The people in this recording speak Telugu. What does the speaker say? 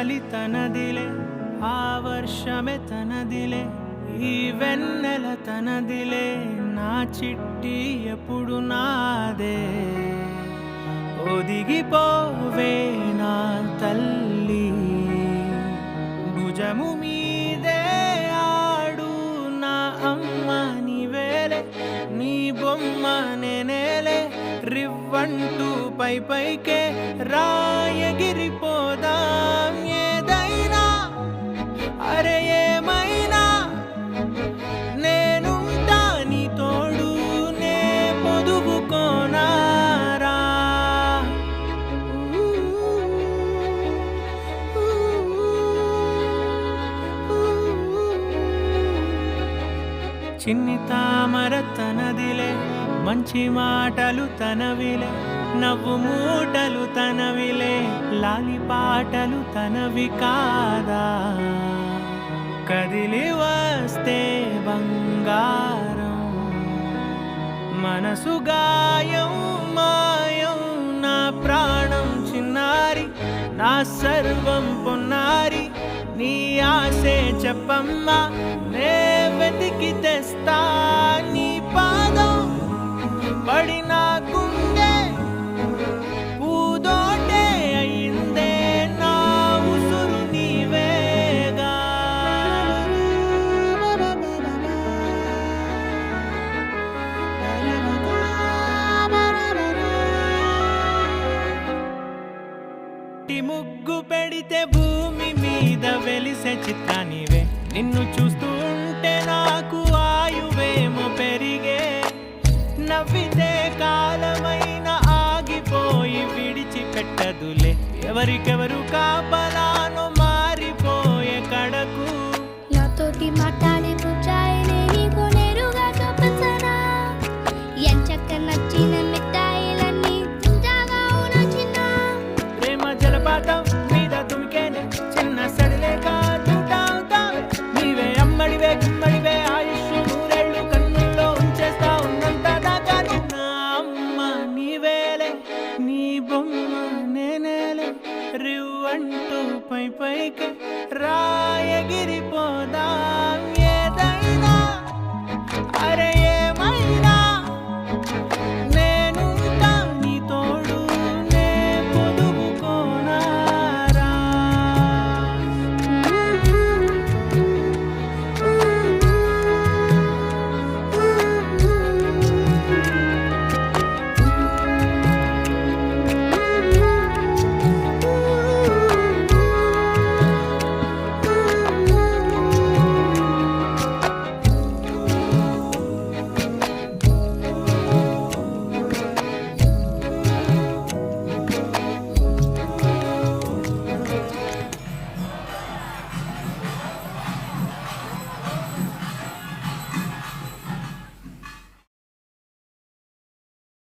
చలి తనదిలే, ఆ వర్షమే తనదిలే, ఈ వెన్నెల తనదిలే, నా చిట్టి ఎప్పుడు నాదే. ఒదిగిపోవే నా తల్లి, భుజము మీదే ఆడు నా అమ్మ నీవేలే, నీ బొమ్మ నేనేలే, రివ్వంటూ పై పైకే రాయగిరిపోదాం. ఏదైనా అరే ఏమైనా నేనుంటా నీ తోడు, నే పొదుగుకోనారా. చిన్ని తామర తనదిలే, మంచి మాటలు తనవిలే, నవ్వు మూటలు తనవిలే, లాలి పాటలు తనవి కాదా. కదిలి వస్తే బంగారం, మనసు గాయం మాయం, నా ప్రాణం చిన్నారి, నా సర్వం పొన్నారి, నీ ఆశే చెప్పమ్మా, నే వెతికి తెస్తా నీ పాదం. పడిన గుండె పూదోటే అయిందే, నా ఉసురు నీవేగా. ముగ్గు పెడితే భూమి మీద వెలిసే చిత్రానివే, నిన్ను చూస్తూ ఉంటే నాకు ఆయువేమో పెరిగే. నవ్వితే కాలమైన ఆగిపోయి విడిచిపెట్టదులే, ఎవరికెవరు కాపలానో మారిపోయే కడకు. నాతోటి మాట్లాడే పుచ్చాయినే నీకు నేరుగా చూపించనా, ఎంచక్క నచ్చిన మిఠాయిలన్నీ తింటాగా ఉన్నా చిన్న. ప్రేమ జలపాతం మీద తుమికేనే, చిన్న సడిలేక చూటావుతావే, నీవే అమ్మడివే గుమ్మడివే, ఆయుష్ నూరేళ్ళు కన్నుల్లో ఉంచేస్తా ఉన్నంత దాకా. నా అమ్మ నీవేలే, నీ బొమ్మ నేనేలే, రివ్వంటూ పై పైకి